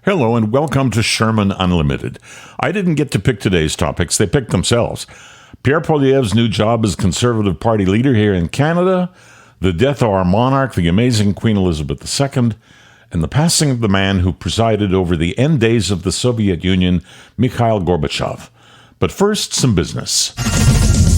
Hello and welcome to Sherman Unlimited. I didn't get to pick today's topics, they picked themselves. Pierre Poilievre's new job as Conservative Party leader here in Canada, the death of our monarch, the amazing Queen Elizabeth II, and the passing of the man who presided over the end days of the Soviet Union, Mikhail Gorbachev. But first, some business.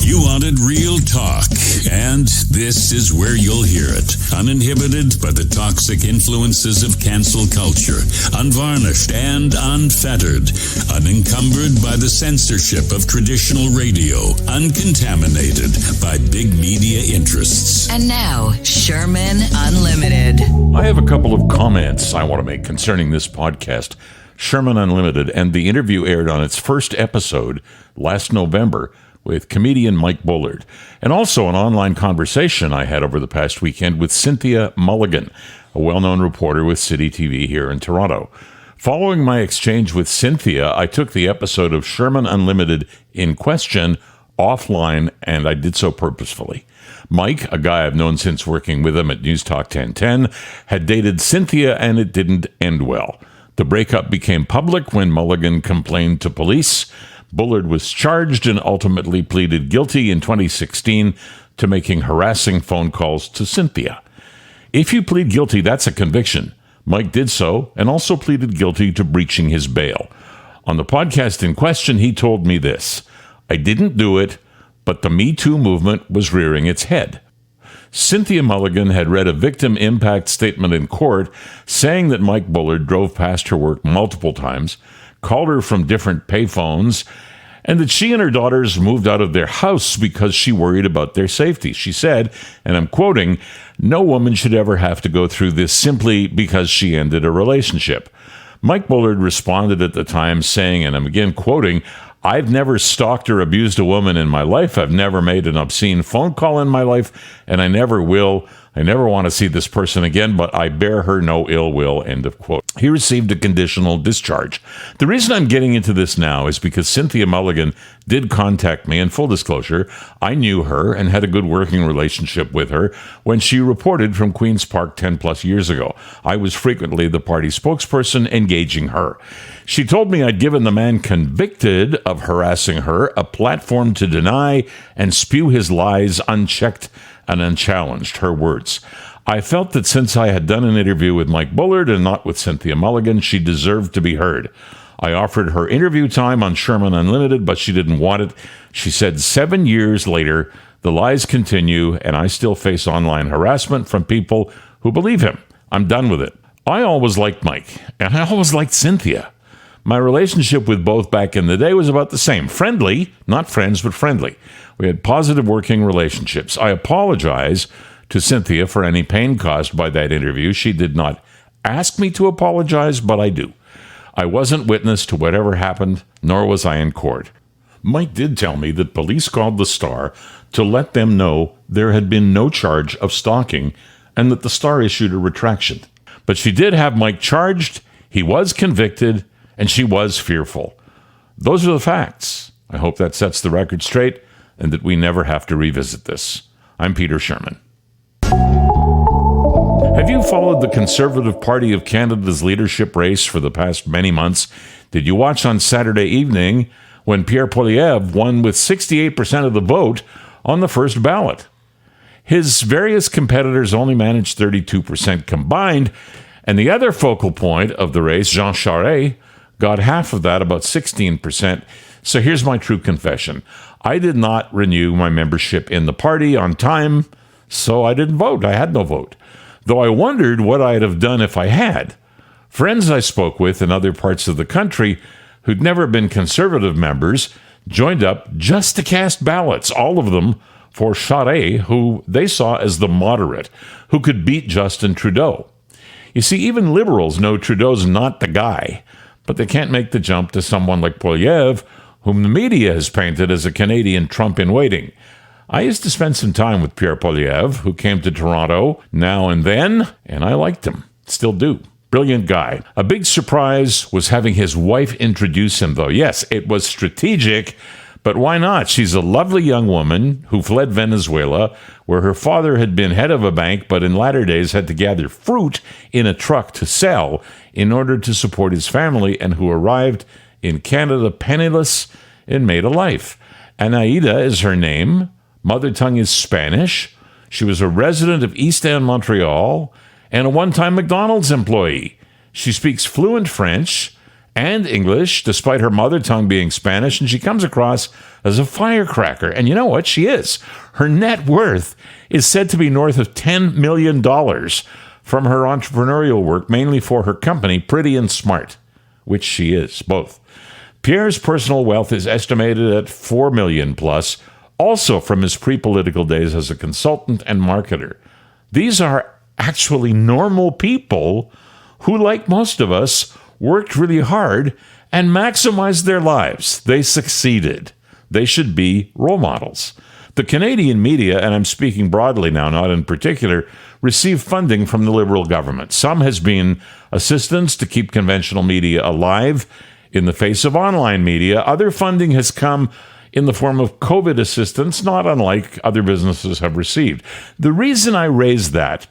You wanted real talk, and this is where you'll hear it. Uninhibited by the toxic influences of cancel culture, unvarnished and unfettered, unencumbered by the censorship of traditional radio, uncontaminated by big media interests. And now, Sherman Unlimited. I have a couple of comments I want to make concerning this podcast, Sherman Unlimited, and the interview aired on its first episode last November with comedian Mike Bullard, and also an online conversation I had over the past weekend with Cynthia Mulligan, a well-known reporter with City TV here in Toronto. Following my exchange with Cynthia, I took the episode of Sherman Unlimited in question offline, and I did so purposefully. Mike, a guy I've known since working with him at News Talk 1010, had dated Cynthia, and it didn't end well. The breakup became public when Mulligan complained to police. Bullard was charged and ultimately pleaded guilty in 2016 to making harassing phone calls to Cynthia. If you plead guilty, that's a conviction. Mike did so and also pleaded guilty to breaching his bail. On the podcast in question, he told me this: I didn't do it, but the Me Too movement was rearing its head. Cynthia Mulligan had read a victim impact statement in court saying that Mike Bullard drove past her work multiple times, called her from different payphones, and that she and her daughters moved out of their house because she worried about their safety. She said, and I'm quoting, "No woman should ever have to go through this simply because she ended a relationship." Mike Bullard responded at the time saying, and I'm again quoting, "I've never stalked or abused a woman in my life. I've never made an obscene phone call in my life, and I never will. I never want to see this person again, but I bear her no ill will," end of quote. He received a conditional discharge. The reason I'm getting into this now is because Cynthia Mulligan did contact me. In full disclosure, I knew her and had a good working relationship with her when she reported from Queen's Park 10 plus years ago. I was frequently the party spokesperson engaging her. She told me I'd given the man convicted of harassing her a platform to deny and spew his lies unchecked and unchallenged, her words. I felt that since I had done an interview with Mike Bullard and not with Cynthia Mulligan, she deserved to be heard. I offered her interview time on Sherman Unlimited, but she didn't want it. She said 7 years later, the lies continue, and I still face online harassment from people who believe him. I'm done with it. I always liked Mike, and I always liked Cynthia. My relationship with both back in the day was about the same. Friendly, not friends, but friendly. We had positive working relationships. I apologize to Cynthia for any pain caused by that interview. She did not ask me to apologize, but I do. I wasn't witness to whatever happened, nor was I in court. Mike did tell me that police called the Star to let them know there had been no charge of stalking and that the Star issued a retraction. But she did have Mike charged, he was convicted, and she was fearful. Those are the facts. I hope that sets the record straight and that we never have to revisit this. I'm Peter Sherman. Have you followed the Conservative Party of Canada's leadership race for the past many months? Did you watch on Saturday evening when Pierre Poilievre won with 68% of the vote on the first ballot? His various competitors only managed 32% combined, and the other focal point of the race, Jean Charest, got half of that, about 16%. So here's my true confession. I did not renew my membership in the party on time, so I didn't vote. I had no vote. Though I wondered what I'd have done if I had. Friends I spoke with in other parts of the country who'd never been Conservative members joined up just to cast ballots, all of them for Charest, who they saw as the moderate, who could beat Justin Trudeau. You see, even Liberals know Trudeau's not the guy, but they can't make the jump to someone like Poilievre, whom the media has painted as a Canadian Trump in waiting. I used to spend some time with Pierre Poilievre, who came to Toronto now and then, and I liked him. Still do. Brilliant guy. A big surprise was having his wife introduce him, though. Yes, it was strategic, But why not? She's a lovely young woman who fled Venezuela, where her father had been head of a bank, but in latter days had to gather fruit in a truck to sell in order to support his family, and who arrived in Canada penniless and made a life. Anaida is her name. Mother tongue is Spanish. She was a resident of East End, Montreal, and a one-time McDonald's employee. She speaks fluent French and English, despite her mother tongue being Spanish, and she comes across as a firecracker. And you know what? She is. Her net worth is said to be north of $10 million from her entrepreneurial work, mainly for her company, Pretty and Smart, which she is, both. Pierre's personal wealth is estimated at $4 million plus, also from his pre-political days as a consultant and marketer. These are actually normal people who, like most of us, worked really hard and maximized their lives. They succeeded. They should be role models. The Canadian media, and I'm speaking broadly now, not in particular, receive funding from the Liberal government. Some has been assistance to keep conventional media alive in the face of online media. Other funding has come in the form of COVID assistance, not unlike other businesses have received. The reason I raise that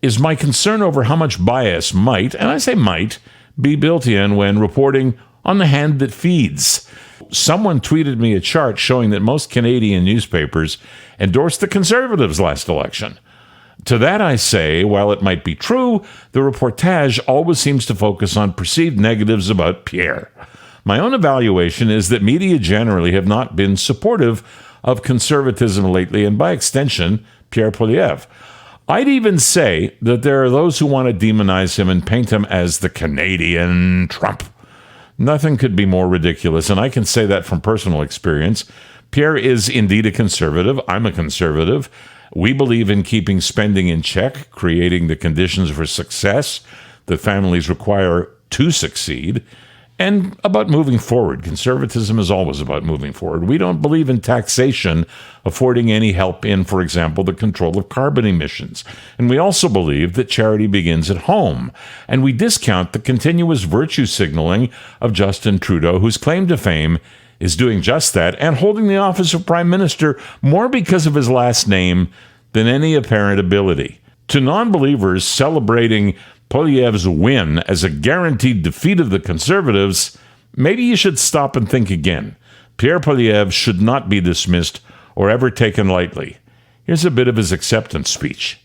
is my concern over how much bias might, and I say might, be built in when reporting on the hand that feeds. Someone tweeted me a chart showing that most Canadian newspapers endorsed the Conservatives last election. To that I say, while it might be true, the reportage always seems to focus on perceived negatives about Pierre. My own evaluation is that media generally have not been supportive of conservatism lately, and by extension, Pierre Poilievre. I'd even say that there are those who want to demonize him and paint him as the Canadian Trump. Nothing could be more ridiculous, and I can say that from personal experience. Pierre is indeed a conservative. I'm a conservative. We believe in keeping spending in check, creating the conditions for success that families require to succeed, and about moving forward. Conservatism is always about moving forward. We don't believe in taxation affording any help in, for example, the control of carbon emissions. And we also believe that charity begins at home. And we discount the continuous virtue signaling of Justin Trudeau, whose claim to fame is doing just that and holding the office of Prime Minister more because of his last name than any apparent ability. To non-believers celebrating Poilievre's win as a guaranteed defeat of the Conservatives, maybe you should stop and think again. Pierre Poilievre should not be dismissed or ever taken lightly. Here's a bit of his acceptance speech.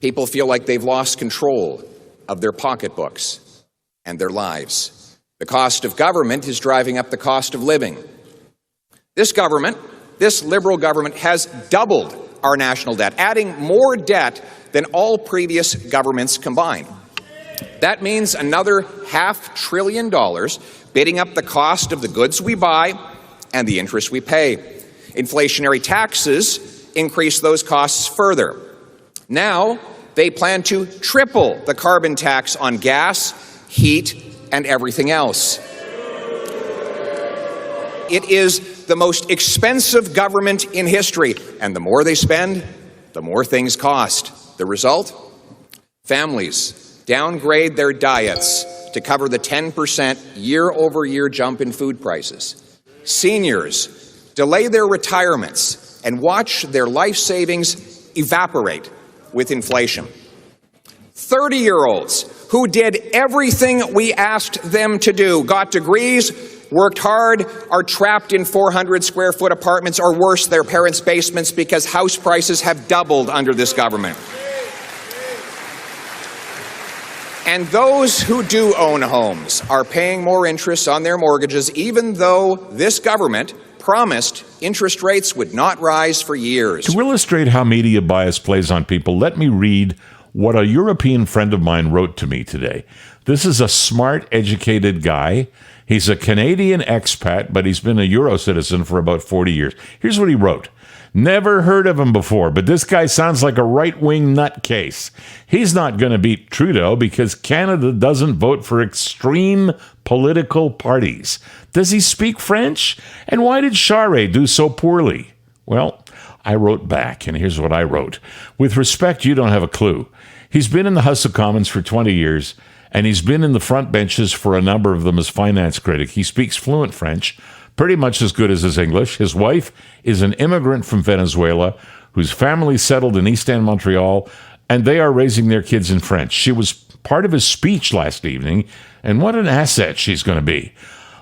People feel like they've lost control of their pocketbooks and their lives. The cost of government is driving up the cost of living. This government, this Liberal government, has doubled our national debt, adding more debt than all previous governments combined. That means another $500 billion bidding up the cost of the goods we buy and the interest we pay. Inflationary taxes increase those costs further. Now, they plan to triple the carbon tax on gas, heat, and everything else. It is the most expensive government in history, and the more they spend, the more things cost. The result? Families downgrade their diets to cover the 10% year-over-year jump in food prices. Seniors delay their retirements and watch their life savings evaporate with inflation. 30-year-olds who did everything we asked them to do, got degrees, worked hard, are trapped in 400-square-foot apartments, or worse, their parents' basements, because house prices have doubled under this government. And those who do own homes are paying more interest on their mortgages, even though this government promised interest rates would not rise for years. To illustrate how media bias plays on people, let me read what a European friend of mine wrote to me today. This is a smart, educated guy. He's a Canadian expat, but he's been a Euro citizen for about 40 years. Here's what he wrote. Never heard of him before, but this guy sounds like a right-wing nutcase. He's not going to beat Trudeau because Canada doesn't vote for extreme political parties. Does he speak French? And why did Charest do so poorly? Well, I wrote back, and here's what I wrote. With respect, you don't have a clue. He's been in the House of Commons for 20 years, and he's been in the front benches for a number of them as finance critic. He speaks fluent French, pretty much as good as his English. His wife is an immigrant from Venezuela whose family settled in East End, Montreal, and they are raising their kids in French. She was part of his speech last evening, and what an asset she's going to be.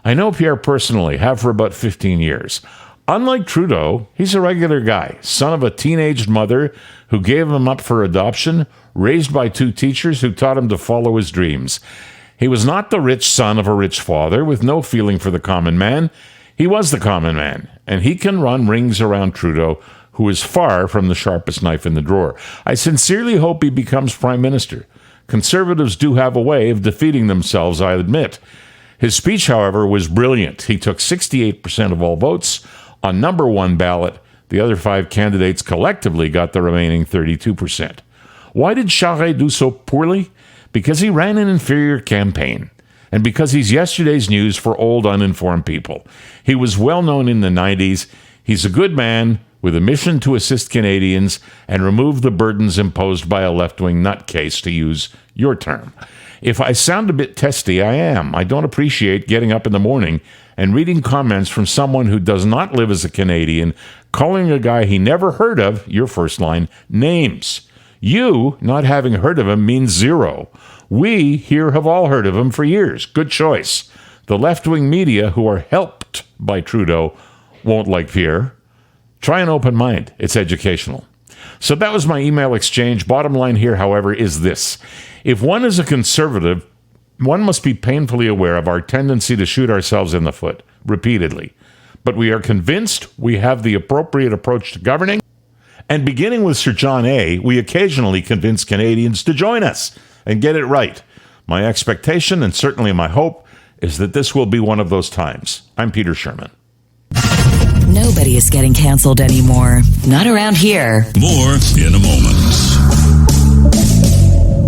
I know Pierre personally, have for about 15 years. Unlike Trudeau, he's a regular guy, son of a teenaged mother who gave him up for adoption, raised by 2 teachers who taught him to follow his dreams. He was not the rich son of a rich father with no feeling for the common man. He was the common man, and he can run rings around Trudeau, who is far from the sharpest knife in the drawer. I sincerely hope he becomes prime minister. Conservatives do have a way of defeating themselves, I admit. His speech, however, was brilliant. He took 68% of all votes on number 1 ballot. The other 5 candidates collectively got the remaining 32%. Why did Charest do so poorly? Because he ran an inferior campaign, and because he's yesterday's news for old, uninformed people. He was well known in the 90s. He's a good man with a mission to assist Canadians and remove the burdens imposed by a left-wing nutcase, to use your term. If I sound a bit testy, I am. I don't appreciate getting up in the morning and reading comments from someone who does not live as a Canadian, calling a guy he never heard of, your first line, names. You, not having heard of him, means 0. We here have all heard of him for years. Good choice. The left-wing media, who are helped by Trudeau, won't like Pierre. Try an open mind. It's educational. So that was my email exchange. Bottom line here, however, is this. If one is a conservative, one must be painfully aware of our tendency to shoot ourselves in the foot repeatedly. But we are convinced we have the appropriate approach to governing. And beginning with Sir John A., we occasionally convince Canadians to join us and get it right. My expectation, and certainly my hope, is that this will be one of those times. I'm Peter Sherman. Nobody is getting canceled anymore. Not around here. More in a moment.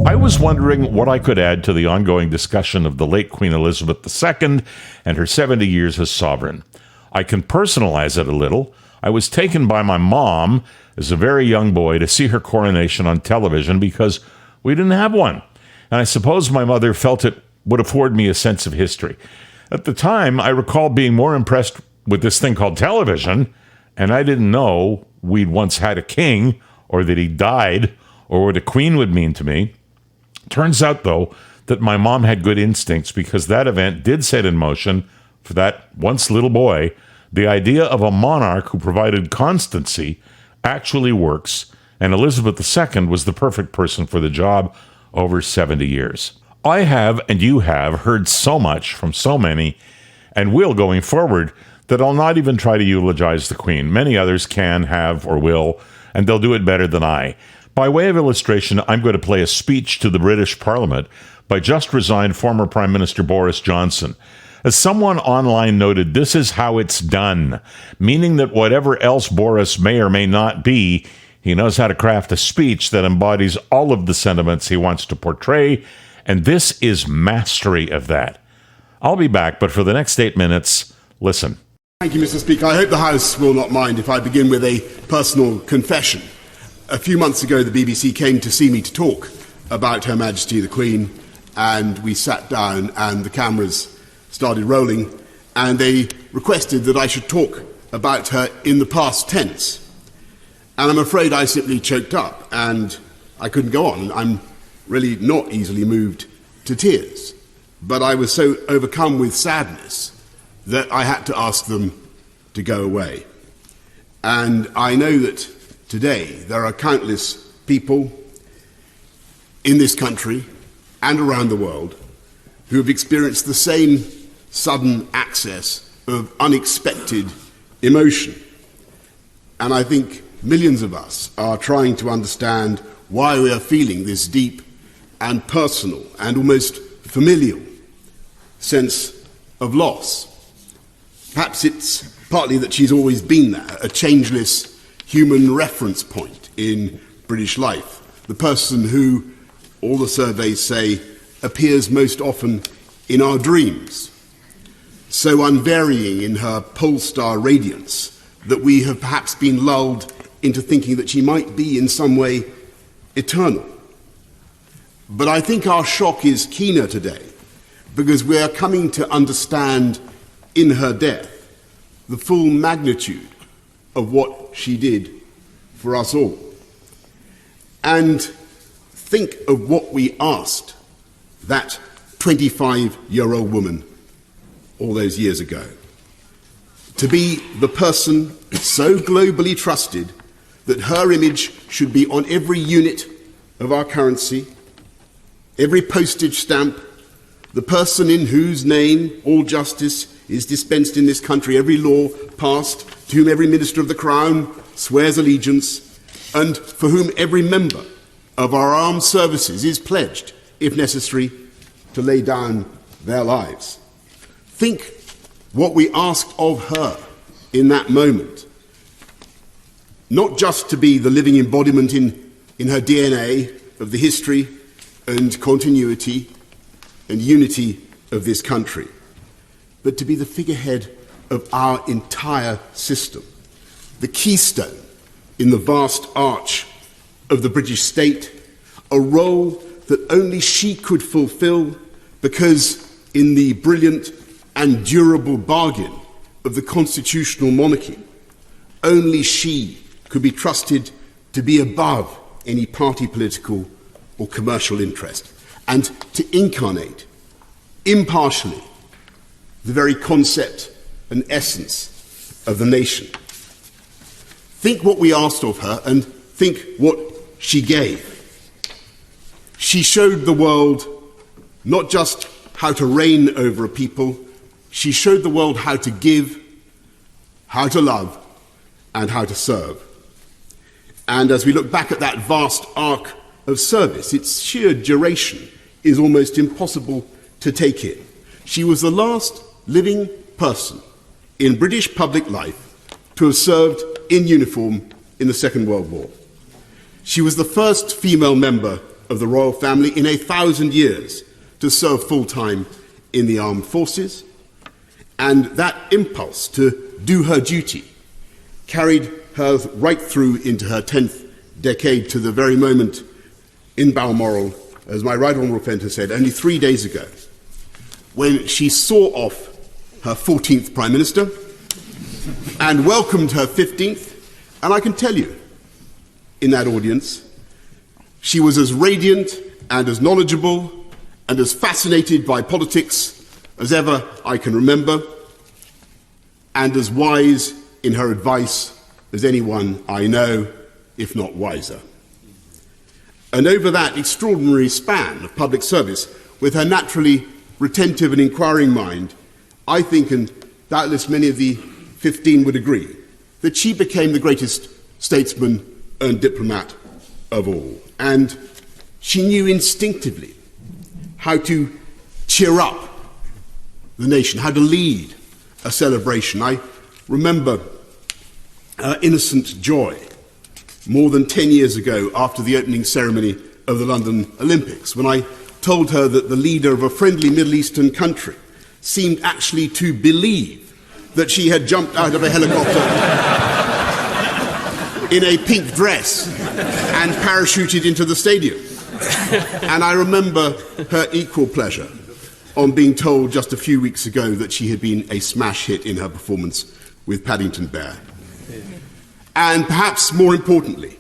I was wondering what I could add to the ongoing discussion of the late Queen Elizabeth II and her 70 years as sovereign. I can personalize it a little. I was taken by my mom as a very young boy to see her coronation on television because we didn't have one. And I suppose my mother felt it would afford me a sense of history. At the time, I recall being more impressed with this thing called television, and I didn't know we'd once had a king, or that he died, or what a queen would mean to me. Turns out, though, that my mom had good instincts, because that event did set in motion, for that once little boy, the idea of a monarch who provided constancy actually works, and Elizabeth II was the perfect person for the job over 70 years. I have, and you have, heard so much from so many, and will going forward, that I'll not even try to eulogize the Queen. Many others can, have, or will, and they'll do it better than I. By way of illustration, I'm going to play a speech to the British Parliament by just resigned former Prime Minister Boris Johnson. As someone online noted, this is how it's done, meaning that whatever else Boris may or may not be, he knows how to craft a speech that embodies all of the sentiments he wants to portray, and this is mastery of that. I'll be back, but for the next 8 minutes, listen. Thank you, Mr. Speaker. I hope the House will not mind if I begin with a personal confession. A few months ago, the BBC came to see me to talk about Her Majesty the Queen, and we sat down and the cameras started rolling, and they requested that I should talk about her in the past tense. And I'm afraid I simply choked up, and I couldn't go on. I'm really not easily moved to tears, but I was so overcome with sadness that I had to ask them to go away. And I know that today there are countless people in this country and around the world who have experienced the same sudden access of unexpected emotion. And I think millions of us are trying to understand why we are feeling this deep and personal and almost familial sense of loss. Perhaps it's partly that she's always been there, a changeless human reference point in British life, the person who, all the surveys say, appears most often in our dreams, so unvarying in her pole star radiance that we have perhaps been lulled into thinking that she might be in some way eternal. But I think our shock is keener today because we are coming to understand in her death the full magnitude of what she did for us all. And think of what we asked that 25-year-old woman all those years ago. To be the person so globally trusted that her image should be on every unit of our currency, every postage stamp, the person in whose name all justice is dispensed in this country, every law passed, to whom every minister of the Crown swears allegiance, and for whom every member of our armed services is pledged, if necessary, to lay down their lives. Think what we asked of her in that moment. Not just to be the living embodiment in her DNA of the history and continuity and unity of this country, but to be the figurehead of our entire system, the keystone in the vast arch of the British state, a role that only she could fulfill because in the brilliant and durable bargain of the constitutional monarchy, only she could be trusted to be above any party political or commercial interest and to incarnate impartially the very concept and essence of the nation. Think what we asked of her and think what she gave. She showed the world not just how to reign over a people, she showed the world how to give, how to love, and how to serve. And as we look back at that vast arc of service, its sheer duration is almost impossible to take in. She was the last living person in British public life to have served in uniform in the Second World War. She was the first female member of the royal family in 1,000 years to serve full-time in the armed forces, and that impulse to do her duty carried her right through into her 10th decade to the very moment in Balmoral, as my right honourable friend has said, only 3 days ago, when she saw off her 14th Prime Minister and welcomed her 15th, and I can tell you, in that audience, she was as radiant and as knowledgeable and as fascinated by politics as ever I can remember, and as wise in her advice as anyone I know, if not wiser. And over that extraordinary span of public service, with her naturally retentive and inquiring mind, I think, and doubtless many of the 15 would agree, that she became the greatest statesman and diplomat of all. And she knew instinctively how to cheer up the nation, how to lead a celebration. I remember her innocent joy more than 10 years ago after the opening ceremony of the London Olympics, when I told her that the leader of a friendly Middle Eastern country seemed actually to believe that she had jumped out of a helicopter in a pink dress and parachuted into the stadium. And I remember her equal pleasure on being told just a few weeks ago that she had been a smash hit in her performance with Paddington Bear. And perhaps more importantly,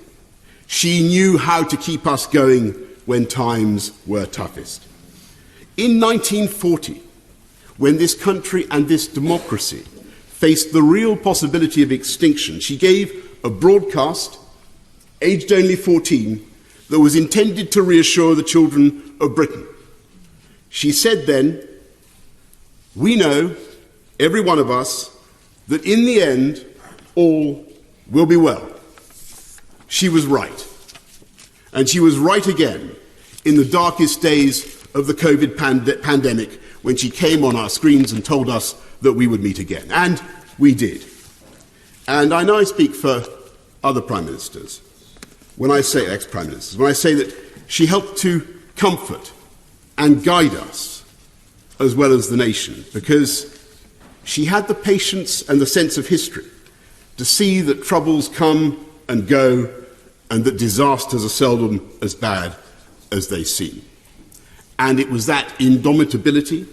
she knew how to keep us going when times were toughest. In 1940, when this country and this democracy faced the real possibility of extinction, she gave a broadcast, aged only 14, that was intended to reassure the children of Britain. She said then, "We know, every one of us, that in the end, all will be well." She was right. And she was right again in the darkest days of the COVID pandemic, when she came on our screens and told us that we would meet again. And we did. And I know I speak for other Prime Ministers, when I say ex-Prime Ministers, when I say that she helped to comfort and guide us, as well as the nation, because she had the patience and the sense of history to see that troubles come and go, and that disasters are seldom as bad as they seem. And it was that indomitability,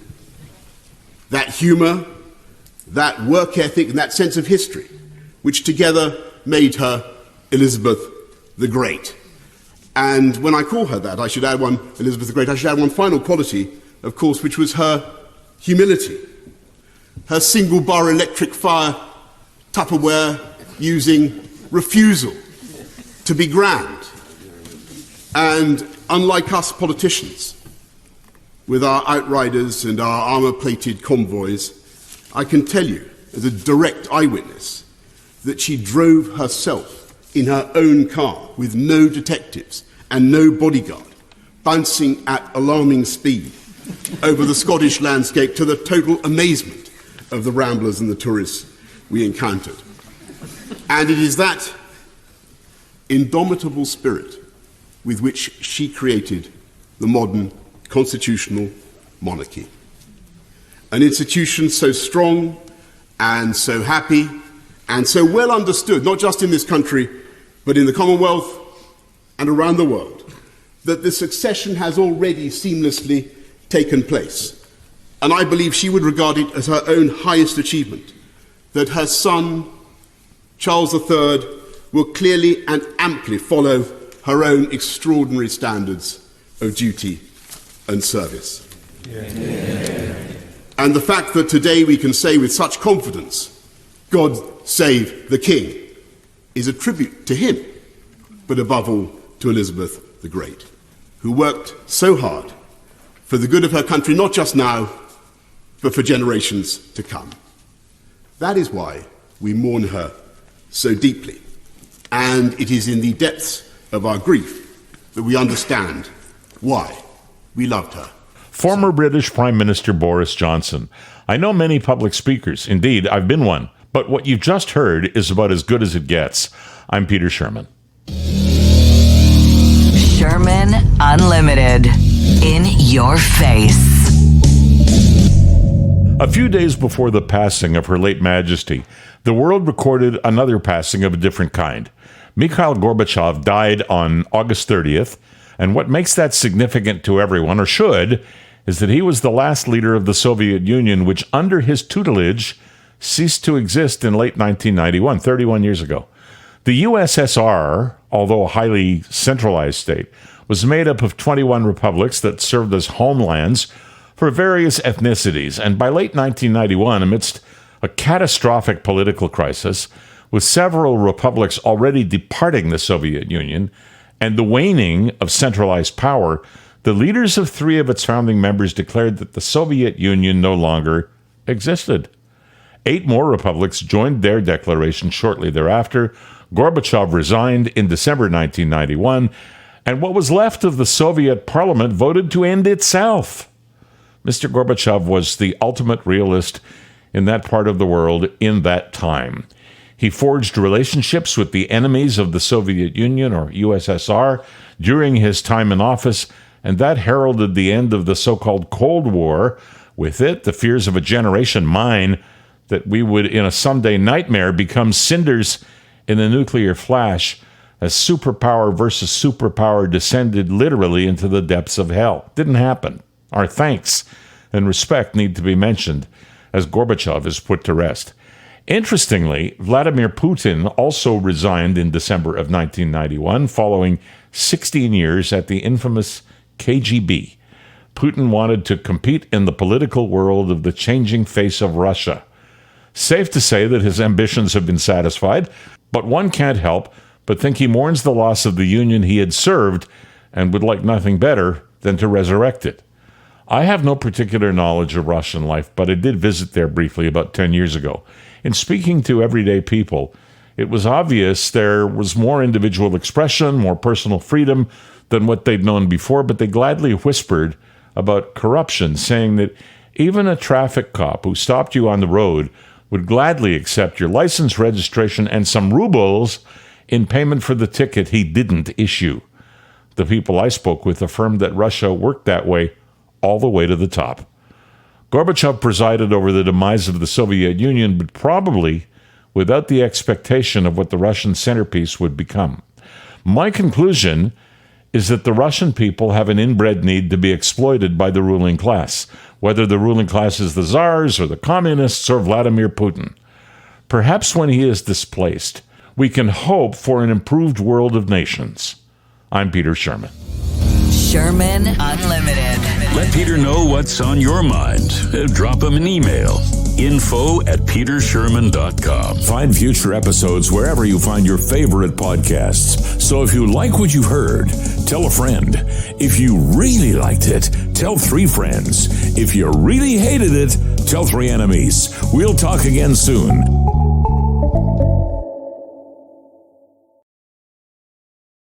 that humour, that work ethic and that sense of history, which together made her Elizabeth the Great. And when I call her that, I should add one, Elizabeth the Great, I should add one final quality, of course, which was her humility. Her single-bar electric fire Tupperware using refusal to be grand. And unlike us politicians, with our outriders and our armour-plated convoys, I can tell you, as a direct eyewitness, that she drove herself in her own car with no detectives and no bodyguard, bouncing at alarming speed over the Scottish landscape to the total amazement of the ramblers and the tourists we encountered. And it is that indomitable spirit with which she created the modern constitutional monarchy. An institution so strong and so happy and so well understood, not just in this country, but in the Commonwealth and around the world, that the succession has already seamlessly taken place. And I believe she would regard it as her own highest achievement, that her son, Charles III, will clearly and amply follow her own extraordinary standards of duty and service. Yeah. And the fact that today we can say with such confidence, God save the King, is a tribute to him, but above all to Elizabeth the Great, who worked so hard for the good of her country, not just now, but for generations to come. That is why we mourn her so deeply. And it is in the depths of our grief that we understand why we loved her. Former British Prime Minister Boris Johnson. I know many public speakers. Indeed, I've been one. But what you've just heard is about as good as it gets. I'm Peter Sherman. Sherman Unlimited. In your face. A few days before the passing of Her Late Majesty, the world recorded another passing of a different kind. Mikhail Gorbachev died on August 30th, and what makes that significant to everyone, or should, is that he was the last leader of the Soviet Union, which under his tutelage ceased to exist in late 1991, 31 years ago. The USSR, although a highly centralized state, was made up of 21 republics that served as homelands for various ethnicities. And by late 1991, amidst a catastrophic political crisis, with several republics already departing the Soviet Union and the waning of centralized power, the leaders of 3 of its founding members declared that the Soviet Union no longer existed. 8 more republics joined their declaration shortly thereafter. Gorbachev resigned in December 1991, and what was left of the Soviet parliament voted to end itself. Mr. Gorbachev was the ultimate realist in that part of the world in that time. He forged relationships with the enemies of the Soviet Union, or USSR, during his time in office, and that heralded the end of the so-called Cold War. With it, the fears of a generation mine that we would, in a someday nightmare, become cinders in a nuclear flash as superpower versus superpower descended literally into the depths of hell. Didn't happen. Our thanks and respect need to be mentioned as Gorbachev is put to rest. Interestingly, Vladimir Putin also resigned in December of 1991, following 16 years at the infamous KGB. Putin wanted to compete in the political world of the changing face of Russia. Safe to say that his ambitions have been satisfied, but one can't help but think he mourns the loss of the union he had served and would like nothing better than to resurrect it. I have no particular knowledge of Russian life, but I did visit there briefly about 10 years ago. In speaking to everyday people, it was obvious there was more individual expression, more personal freedom than what they'd known before, but they gladly whispered about corruption, saying that even a traffic cop who stopped you on the road would gladly accept your license, registration, and some rubles in payment for the ticket he didn't issue. The people I spoke with affirmed that Russia worked that way all the way to the top. Gorbachev presided over the demise of the Soviet Union, but probably without the expectation of what the Russian centerpiece would become. My conclusion is that the Russian people have an inbred need to be exploited by the ruling class, whether the ruling class is the Tsars or the communists or Vladimir Putin. Perhaps when he is displaced, we can hope for an improved world of nations. I'm Peter Sherman. Sherman Unlimited. Let Peter know what's on your mind. Drop him an email. info@petersherman.com. Find future episodes wherever you find your favorite podcasts. So if you like what you heard, tell a friend. If you really liked it, tell 3 friends. If you really hated it, tell 3 enemies. We'll talk again soon.